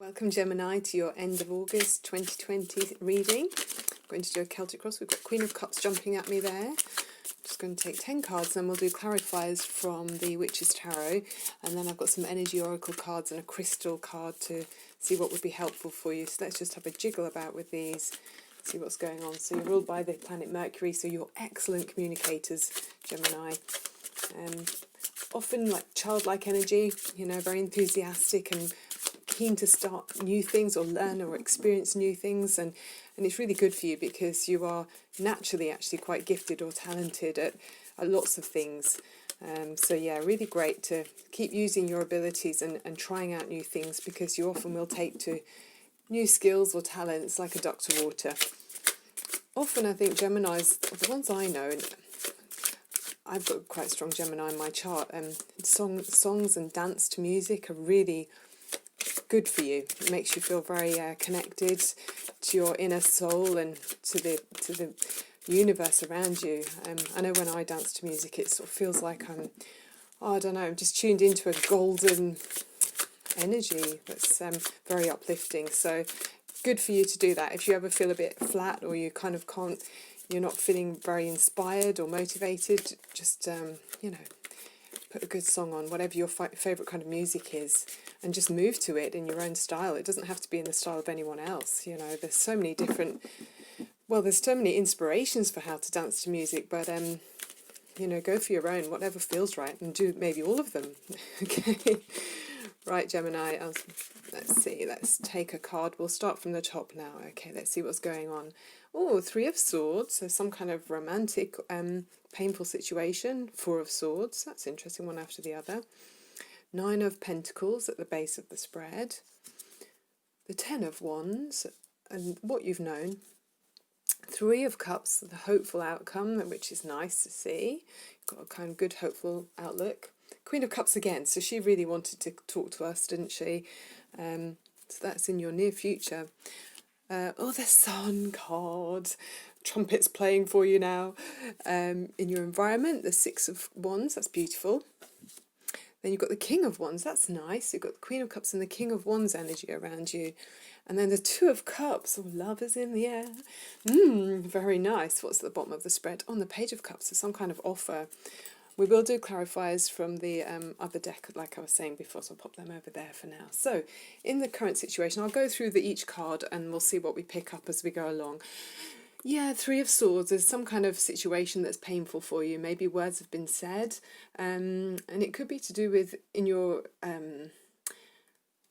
Welcome Gemini to your end of August 2020 reading. I'm going to do a Celtic Cross. We've got Queen of Cups jumping at me there. Just going to take 10 cards, then we'll do clarifiers from the Witch's Tarot, and then I've got some energy oracle cards and a crystal card to see what would be helpful for you. So let's just have a jiggle about with these, see what's going on. So you're ruled by the planet Mercury, so you're excellent communicators, Gemini. Often like childlike energy, you know, very enthusiastic and keen to start new things or learn or experience new things, and it's really good for you because you are naturally actually quite gifted or talented at lots of things. So yeah, really great to keep using your abilities and trying out new things, because you often will take to new skills or talents like a duck to water. Often I think Geminis, the ones I know, and I've got quite strong Gemini in my chart, songs and dance to music are really good for you. It makes you feel very connected to your inner soul and to the universe around you. I know when I dance to music, it sort of feels like I'm just tuned into a golden energy that's very uplifting. So good for you to do that. If you ever feel a bit flat or you kind of can't, you're not feeling very inspired or motivated, just put a good song on, whatever your favourite kind of music is, and just move to it in your own style. It doesn't have to be in the style of anyone else. You know, there's so many different, there's so many inspirations for how to dance to music, but go for your own, whatever feels right, and do maybe all of them. Okay, right, Gemini, let's see, let's take a card. We'll start from the top now. Okay, let's see what's going on. Oh, Three of Swords, so some kind of romantic, painful situation. Four of Swords, that's interesting, one after the other. Nine of Pentacles at the base of the spread. The Ten of Wands, and what you've known. Three of Cups, the hopeful outcome, which is nice to see. Got a kind of good hopeful outlook. Queen of Cups again, so she really wanted to talk to us, didn't she? So that's in your near future. The Sun card. Trumpets playing for you now. In your environment, the Six of Wands, that's beautiful. Then you've got the King of Wands, that's nice. You've got the Queen of Cups and the King of Wands energy around you. And then the Two of Cups, love is in the air. Very nice. What's at the bottom of the spread? On the Page of Cups, there's some kind of offer. We will do clarifiers from the other deck, like I was saying before, so I'll pop them over there for now. So, in the current situation, I'll go through each card and we'll see what we pick up as we go along. Yeah, Three of Swords, there's some kind of situation that's painful for you. Maybe words have been said, and it could be to do with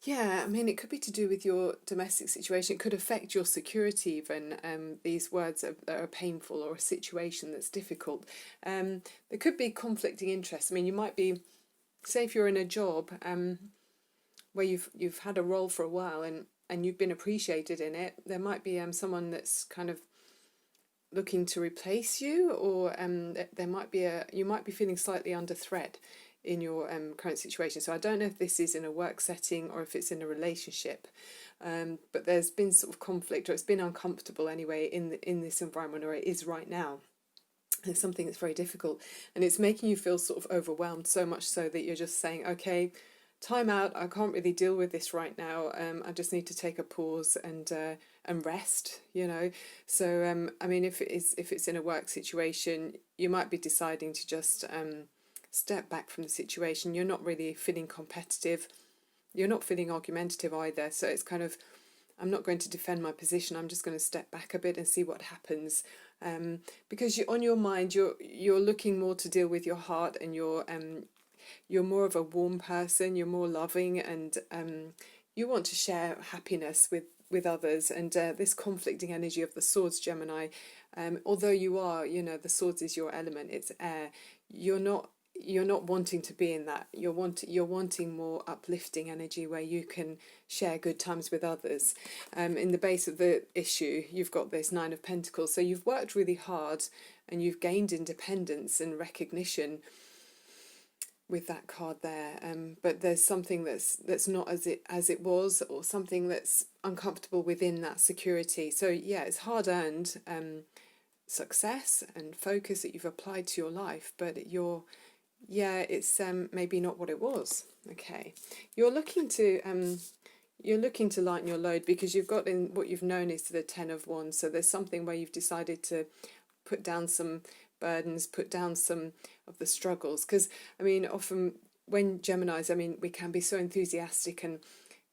it could be to do with your domestic situation. It could affect your security even, these words are painful, or a situation that's difficult. There could be conflicting interests. I mean, you might be, say if you're in a job where you've had a role for a while and you've been appreciated in it, there might be someone that's kind of looking to replace you, or you might be feeling slightly under threat in your current situation. So I don't know if this is in a work setting or if it's in a relationship, but there's been sort of conflict, or it's been uncomfortable anyway in this environment, or it is right now. There's something that's very difficult, and it's making you feel sort of overwhelmed, so much so that you're just saying, okay, time out, I can't really deal with this right now. I just need to take a pause and rest, So I mean, if it's in a work situation, you might be deciding to just step back from the situation. You're not really feeling competitive. You're not feeling argumentative either. So it's kind of, I'm not going to defend my position. I'm just going to step back a bit and see what happens. Because on your mind, you're looking more to deal with your heart, and you're more of a warm person. You're more loving, and you want to share happiness with others. And this conflicting energy of the Swords, Gemini, although you are, the Swords is your element. It's air. You're not wanting to be in that. You're wanting more uplifting energy where you can share good times with others. In the base of the issue, you've got this Nine of Pentacles. So you've worked really hard and you've gained independence and recognition with that card there. But there's something that's not as it was, or something that's uncomfortable within that security. So yeah, it's hard earned success and focus that you've applied to your life, but it's maybe not what it was. Okay, you're looking to you're looking to lighten your load because you've got in what you've known is the Ten of Wands. So there's something where you've decided to put down some burdens, put down some of the struggles. Because, I mean, often when Geminis, I mean, we can be so enthusiastic and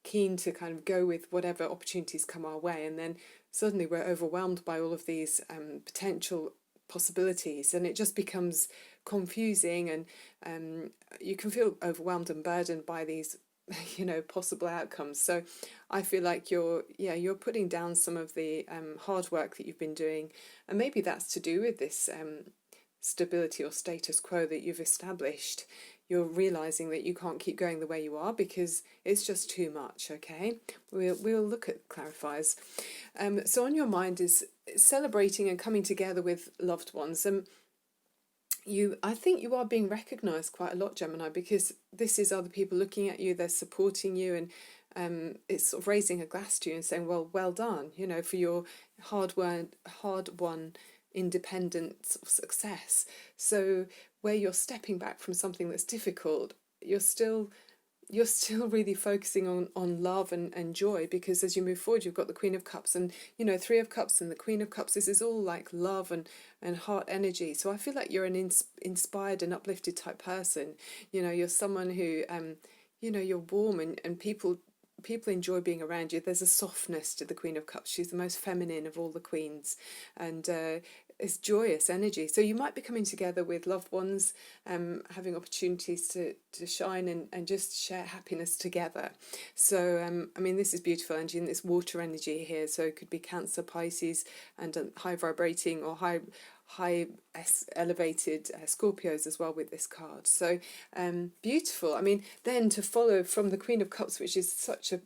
keen to kind of go with whatever opportunities come our way, and then suddenly we're overwhelmed by all of these potential possibilities, and it just becomes confusing, and you can feel overwhelmed and burdened by these possible outcomes. So I feel like you're putting down some of the hard work that you've been doing, and maybe that's to do with this stability or status quo that you've established. You're realizing that you can't keep going the way you are because it's just too much. Okay, we'll look at clarifiers. So on your mind is celebrating and coming together with loved ones. I think you are being recognized quite a lot, Gemini, because this is other people looking at you, they're supporting you, and it's sort of raising a glass to you and saying, well done, for your hard won independent sort of success. So where you're stepping back from something that's difficult, you're still really focusing on love and joy, because as you move forward, you've got the Queen of Cups and Three of Cups and the Queen of Cups. This is all like love and heart energy. So I feel like you're an inspired and uplifted type person. You're someone who you're warm, and people enjoy being around you. There's a softness to the Queen of Cups. She's the most feminine of all the queens, and it's joyous energy. So you might be coming together with loved ones, having opportunities to shine and just share happiness together. So I mean, this is beautiful energy, and it's water energy here. So it could be Cancer, Pisces, and high vibrating or high elevated Scorpios as well with this card. So beautiful. I mean, then to follow from the Queen of Cups, which is such a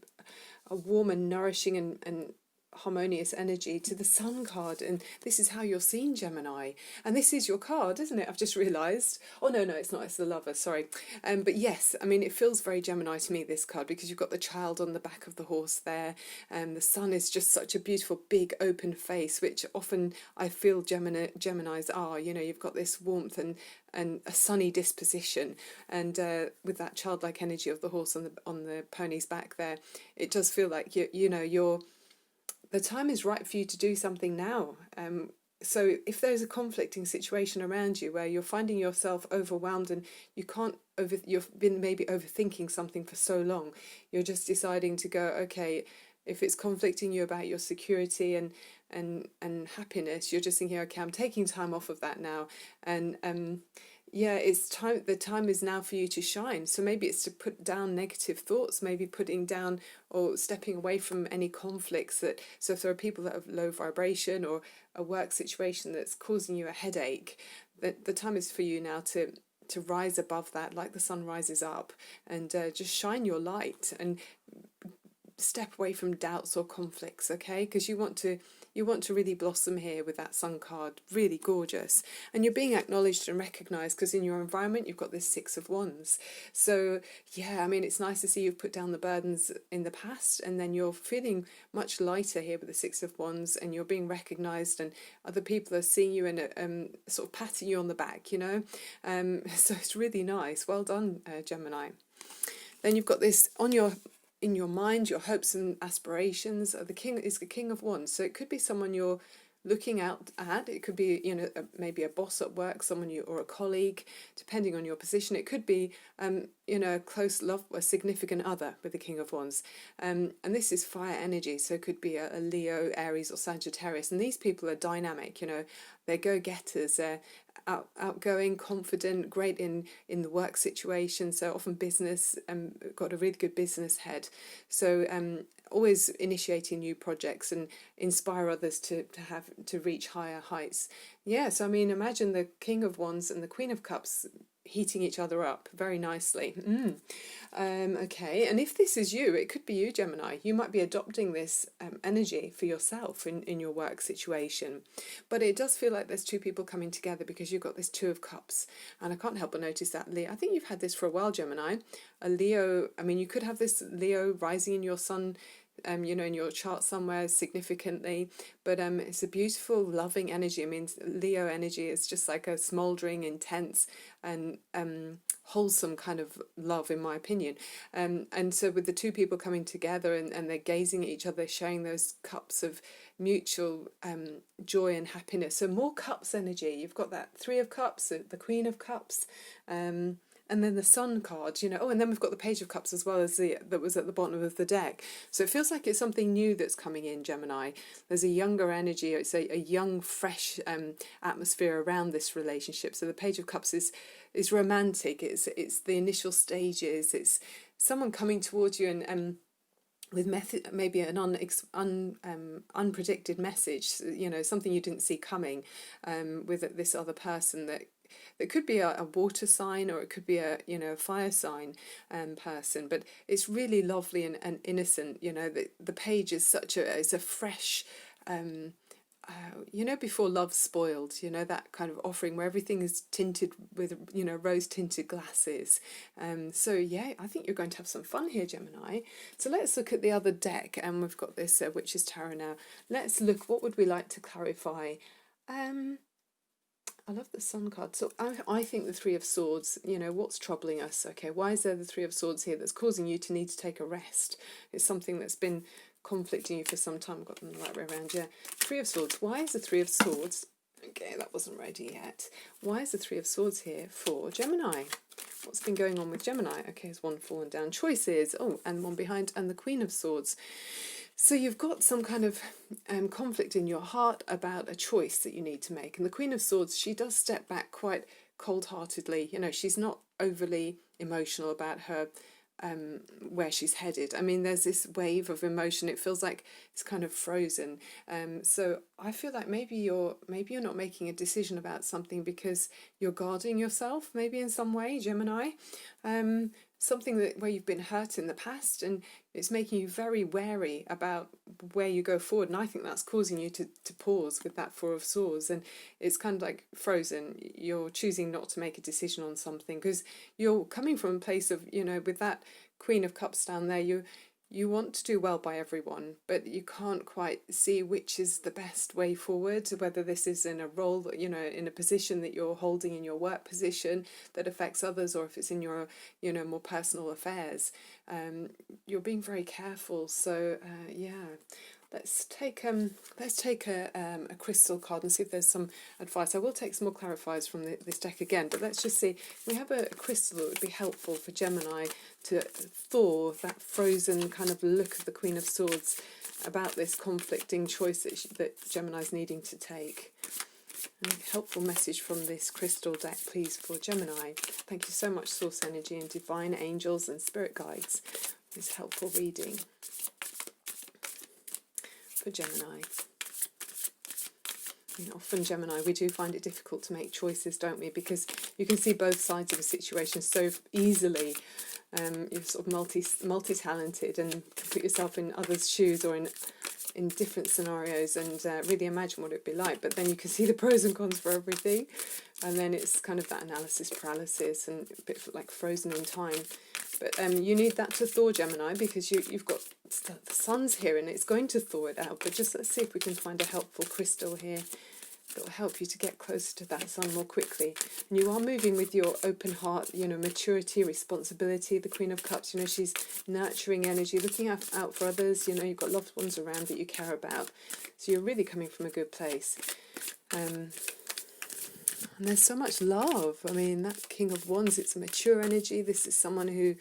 warm and nourishing and harmonious energy, to the Sun card, and this is how you're seen, Gemini, and this is your card, isn't it? I've just realised. Oh no, it's not, it's the Lover, sorry. But yes, I mean, it feels very Gemini to me, this card, because you've got the child on the back of the horse there, and the sun is just such a beautiful big open face, which often I feel Geminis are. You've got this warmth and a sunny disposition, and with that childlike energy of the horse on the pony's back there, it does feel like you're the time is right for you to do something now. So if there's a conflicting situation around you where you're finding yourself overwhelmed and you've been maybe overthinking something for so long, you're just deciding to go, okay, if it's conflicting you about your security and happiness, you're just thinking, okay, I'm taking time off of that now, and it's time. The time is now for you to shine. So maybe it's to put down negative thoughts, maybe putting down or stepping away from any conflicts so if there are people that have low vibration or a work situation that's causing you a headache, the time is for you now to rise above that, like the sun rises up, and just shine your light and step away from doubts or conflicts, okay? Because you want to really blossom here with that Sun card, really gorgeous, and you're being acknowledged and recognized because in your environment you've got this Six of Wands. So yeah, I mean, it's nice to see you've put down the burdens in the past, and then you're feeling much lighter here with the Six of Wands, and you're being recognized, and other people are seeing you and sort of patting you on the back, so it's really nice. Well done, Gemini. Then you've got this in your mind, your hopes and aspirations. The King is the King of Wands, so it could be someone you're looking out at. It could be maybe a boss at work, or a colleague, depending on your position. It could be a close love, a significant other with the King of Wands, and this is fire energy, so it could be a Leo, Aries, or Sagittarius, and these people are dynamic. They're go-getters, they're outgoing, confident, great in the work situation, so often business, got a really good business head, so always initiating new projects and inspire others to reach higher heights. So I mean, imagine the King of Wands and the Queen of Cups heating each other up very nicely. Okay, and if this is you, it could be you, Gemini. You might be adopting this energy for yourself in your work situation. But it does feel like there's two people coming together because you've got this Two of Cups. And I can't help but notice that Leo, I think you've had this for a while, Gemini. A Leo, I mean, you could have this Leo rising in your sun, in your chart somewhere significantly, but it's a beautiful, loving energy. I mean, Leo energy is just like a smouldering, intense, and wholesome kind of love, in my opinion. And so with the two people coming together, and they're gazing at each other, sharing those cups of mutual joy and happiness. So more cups energy. You've got that Three of Cups, the Queen of Cups, and then the Sun card, oh, and then we've got the Page of Cups as well as that was at the bottom of the deck. So it feels like it's something new that's coming in, Gemini. There's a younger energy, it's a young, fresh atmosphere around this relationship. So the Page of Cups is romantic, it's the initial stages, it's someone coming towards you and with maybe an unpredicted message, something you didn't see coming, with this other person that could be a water sign, or it could be a fire sign person, but it's really lovely and innocent. The page is it's a fresh, before Love's Spoiled, that kind of offering where everything is tinted with rose tinted glasses. So yeah, I think you're going to have some fun here, Gemini. So let's look at the other deck, and we've got this Witch's Tarot now. Let's look, what would we like to clarify? I love the Sun card. So I think the Three of Swords, what's troubling us? Okay, why is there the Three of Swords here that's causing you to need to take a rest? It's something that's been conflicting you for some time. I've got them the right way around, yeah. Three of Swords. Why is the Three of Swords? Okay, that wasn't ready yet. Why is the Three of Swords here for Gemini? What's been going on with Gemini? Okay, there's one fallen down. Choices. Oh, and one behind, and the Queen of Swords. So you've got some kind of conflict in your heart about a choice that you need to make. And the Queen of Swords, she does step back quite cold-heartedly. She's not overly emotional about her where she's headed. I mean, there's this wave of emotion. It feels like it's kind of frozen. So I feel like maybe you're not making a decision about something because you're guarding yourself, maybe in some way, Gemini. Something where you've been hurt in the past, and it's making you very wary about where you go forward. And I think that's causing you to pause with that Four of Swords, and it's kind of like frozen. You're choosing not to make a decision on something because you're coming from a place of, with that Queen of Cups down there, you want to do well by everyone, but you can't quite see which is the best way forward, whether this is in a role that, in a position that you're holding in your work position that affects others, or if it's in your, more personal affairs. You're being very careful. So, yeah. Let's take a crystal card and see if there's some advice. I will take some more clarifiers from this deck again, but let's just see. We have a crystal that would be helpful for Gemini to thaw that frozen kind of look of the Queen of Swords about this conflicting choice that Gemini's needing to take. A helpful message from this crystal deck, please, for Gemini. Thank you so much, Source Energy and Divine Angels and Spirit Guides. This helpful reading for Gemini. Often, Gemini, we do find it difficult to make choices, don't we? Because you can see both sides of a situation so easily. You're sort of multi-talented and can put yourself in others' shoes or in different scenarios and really imagine what it'd be like. But then you can see the pros and cons for everything. And then it's kind of that analysis paralysis and a bit like frozen in time. But you need that to thaw, Gemini, because you've got the sun's here and it's going to thaw it out. But just let's see if we can find a helpful crystal here that will help you to get closer to that sun more quickly. And you are moving with your open heart, maturity, responsibility. The Queen of Cups, she's nurturing energy, looking out for others. You've got loved ones around that you care about. So you're really coming from a good place. And there's so much love. I mean, that King of Wands, it's a mature energy. This is someone who,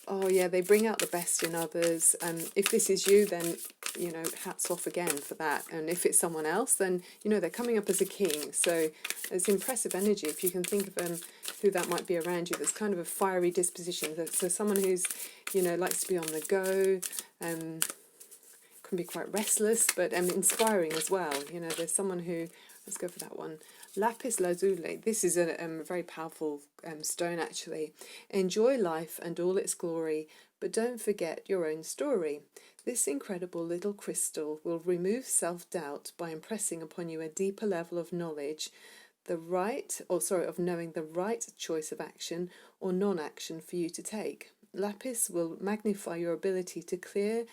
oh yeah, they bring out the best in others. If this is you, then, hats off again for that. And if it's someone else, then, they're coming up as a king. So it's impressive energy. If you can think of who that might be around you, there's kind of a fiery disposition. So someone who's, likes to be on the go, can be quite restless, but inspiring as well. There's someone who, let's go for that one. Lapis Lazuli. This is a very powerful stone, actually. Enjoy life and all its glory, but don't forget your own story. This incredible little crystal will remove self-doubt by impressing upon you a deeper level of knowledge, of knowing the right choice of action or non-action for you to take. Lapis will magnify your ability to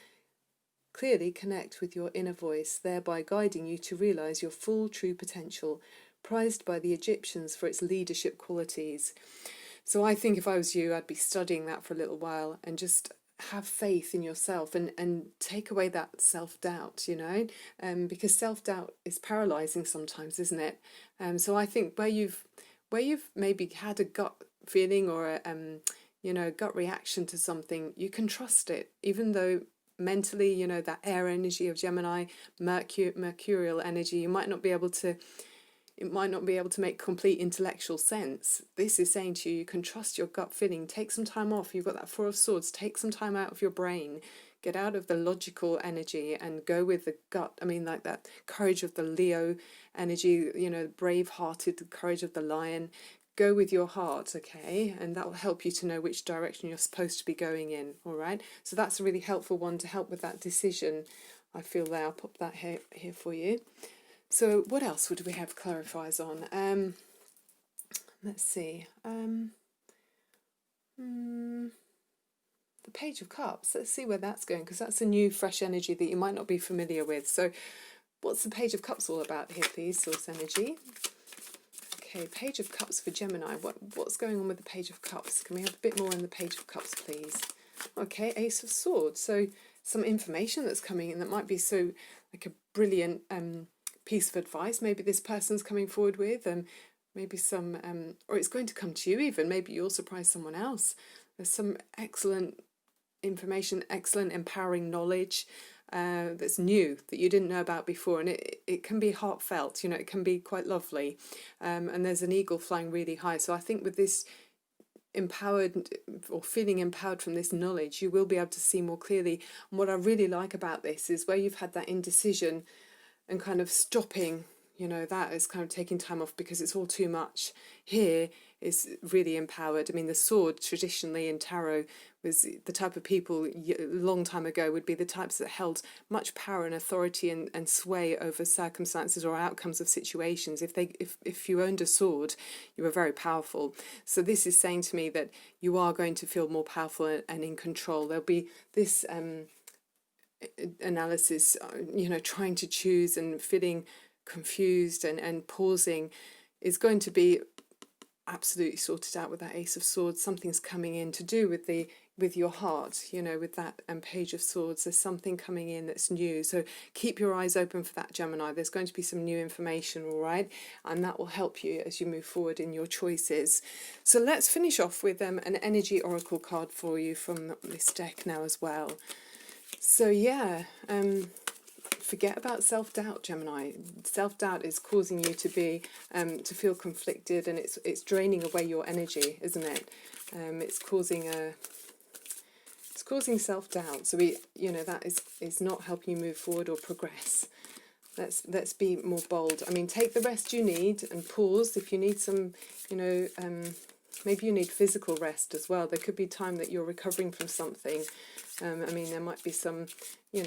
clearly connect with your inner voice, thereby guiding you to realize your full true potential, prized by the Egyptians for its leadership qualities. So I think if I was you, I'd be studying that for a little while and just have faith in yourself, and take away that self-doubt, because self-doubt is paralyzing sometimes, isn't it? So I think where you've maybe had a gut feeling or a gut reaction to something, you can trust it, even though mentally, that air energy of Gemini, mercurial energy, you might not be able to it might not be able to make complete intellectual sense. This is saying to you, you can trust your gut feeling. Take some time off. You've got that Four of Swords. Take some time out of your brain. Get out of the logical energy and go with the gut. I mean, like that courage of the Leo energy, brave-hearted courage of the lion. Go with your heart, okay? And that will help you to know which direction you're supposed to be going in, all right? So that's a really helpful one to help with that decision, I feel there. I'll pop that here for you. So what else would we have clarifiers on? Let's see. The Page of Cups. Let's see where that's going, because that's a new, fresh energy that you might not be familiar with. So what's the Page of Cups all about here, please, Source Energy? Okay, Page of Cups for Gemini. What's going on with the Page of Cups? Can we have a bit more on the Page of Cups, please? Okay, Ace of Swords. So some information that's coming in that might be so like a brilliant piece of advice maybe this person's coming forward with, maybe some or it's going to come to you even. Maybe you'll surprise someone else. There's some excellent information, excellent empowering knowledge that's new that you didn't know about before, and it can be heartfelt, it can be quite lovely, and there's an eagle flying really high. So I think with this empowered or feeling empowered from this knowledge, you will be able to see more clearly. And what I really like about this is where you've had that indecision and kind of stopping, that is kind of taking time off because it's all too much. Here is really empowered. I mean, the sword traditionally in tarot was the type of people a long time ago would be the types that held much power and authority and sway over circumstances or outcomes of situations. If you owned a sword, you were very powerful. So this is saying to me that you are going to feel more powerful and in control. There'll be this analysis, trying to choose and feeling confused and pausing is going to be absolutely sorted out with that Ace of Swords. Something's coming in to do with your heart, with that Page of Swords. There's something coming in that's new. So keep your eyes open for that, Gemini. There's going to be some new information, all right? And that will help you as you move forward in your choices. So let's finish off with an energy oracle card for you from this deck now as well. So yeah, forget about self-doubt, Gemini. Self-doubt is causing you to be to feel conflicted, and it's draining away your energy, isn't it? It's causing self-doubt. So that is not helping you move forward or progress. Let's be more bold. I mean, take the rest you need and pause if you need some, maybe you need physical rest as well. There could be time that you're recovering from something. I mean, there might be some, you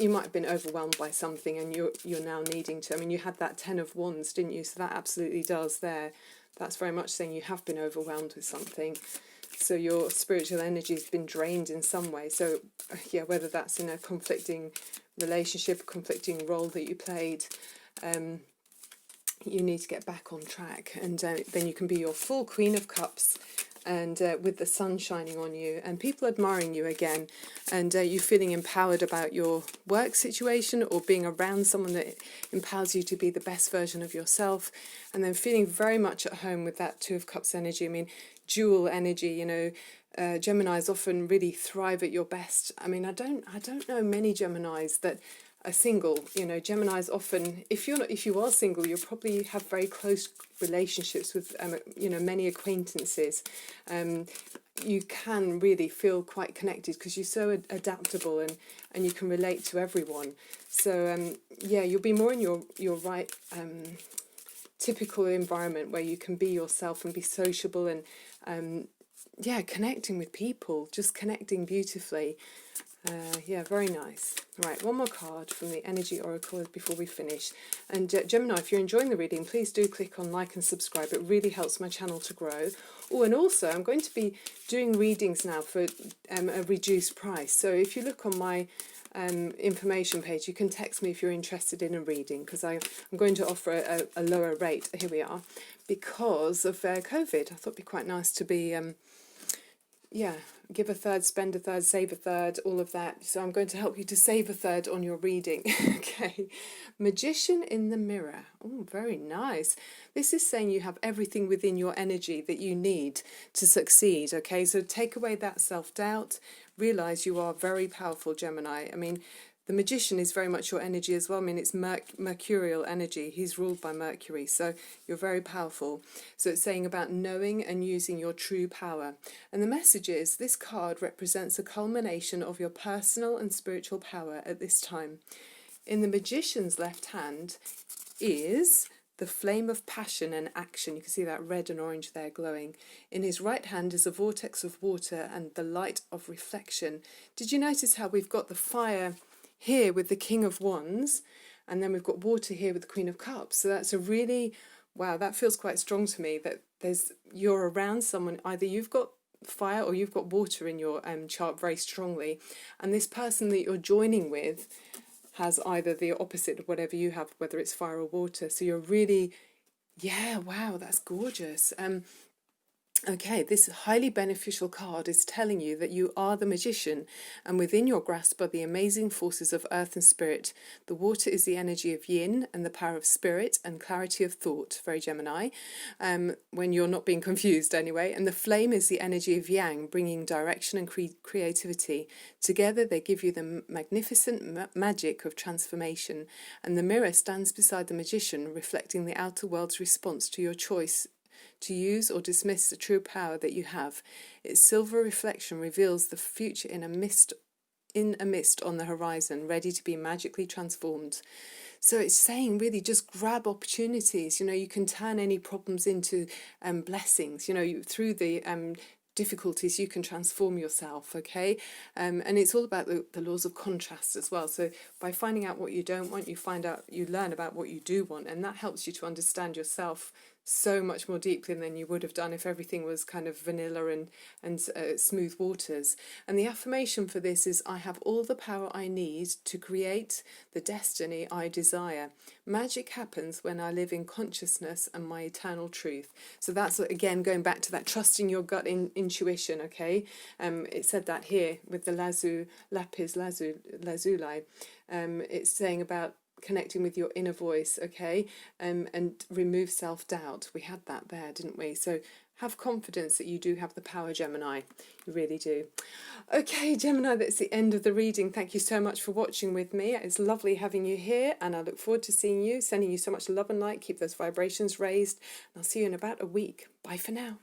might have been overwhelmed by something and you're now needing to. I mean, you had that 10 of Wands, didn't you? So that absolutely does there. That's very much saying you have been overwhelmed with something. So your spiritual energy has been drained in some way. So yeah, whether that's in a conflicting relationship, a conflicting role that you played, you need to get back on track, and then you can be your full Queen of Cups, and with the sun shining on you and people admiring you again, and you feeling empowered about your work situation or being around someone that empowers you to be the best version of yourself, and then feeling very much at home with that Two of Cups energy. I mean, dual energy, Geminis often really thrive at your best. I mean, I don't know many Geminis that are single. Geminis often, if you are single, you'll probably have very close relationships with many acquaintances. You can really feel quite connected because you're so adaptable and you can relate to everyone. So yeah, you'll be more in your right typical environment where you can be yourself and be sociable and yeah, connecting with people, just connecting beautifully. Yeah, very nice. Right, one more card from the Energy Oracle before we finish. And Gemini, if you're enjoying the reading, please do click on like and subscribe. It really helps my channel to grow. Oh, and also I'm going to be doing readings now for a reduced price. So if you look on my information page, you can text me if you're interested in a reading, because I'm going to offer a lower rate. Here we are. Because of COVID, I thought it'd be quite nice to be... yeah, give a third, spend a third, save a third, all of that. So I'm going to help you to save a third on your reading. Okay. Magician in the mirror. Oh, very nice. This is saying you have everything within your energy that you need to succeed. Okay, so take away that self-doubt. Realize you are very powerful, Gemini. I mean, the magician is very much your energy as well. I mean, it's mercurial energy. He's ruled by Mercury, so you're very powerful. So it's saying about knowing and using your true power. And the message is, this card represents a culmination of your personal and spiritual power at this time. In the magician's left hand is the flame of passion and action. You can see that red and orange there glowing. In his right hand is a vortex of water and the light of reflection. Did you notice how we've got the fire here with the King of Wands, and then we've got water here with the Queen of Cups? So that's a really, wow, that feels quite strong to me, that you're around someone, either you've got fire or you've got water in your chart very strongly, and this person that you're joining with has either the opposite of whatever you have, whether it's fire or water. So you're really, yeah, wow, that's gorgeous. Okay, this highly beneficial card is telling you that you are the magician, and within your grasp are the amazing forces of earth and spirit. The water is the energy of yin and the power of spirit and clarity of thought, very Gemini, when you're not being confused anyway. And the flame is the energy of yang, bringing direction and creativity. Together they give you the magnificent magic of transformation. And the mirror stands beside the magician, reflecting the outer world's response to your choice to use or dismiss the true power that you have. Its silver reflection reveals the future in a mist on the horizon, ready to be magically transformed. So it's saying, really, just grab opportunities. You know, you can turn any problems into blessings. You know, through the difficulties you can transform yourself. Okay, and it's all about the laws of contrast as well. So by finding out what you don't want, you learn about what you do want, and that helps you to understand yourself so much more deeply than you would have done if everything was kind of vanilla and smooth waters. And the affirmation for this is, I have all the power I need to create the destiny I desire. Magic happens when I live in consciousness and my eternal truth. So that's, again, going back to that trusting your gut intuition. Okay, it said that here with the Lapis Lazuli. It's saying about connecting with your inner voice, okay, and remove self-doubt. We had that there, didn't we? So have confidence that you do have the power, Gemini. You really do. Okay, Gemini, that's the end of the reading. Thank you so much for watching with me. It's lovely having you here, and I look forward to seeing you, sending you so much love and light. Keep those vibrations raised, and I'll see you in about a week. Bye for now.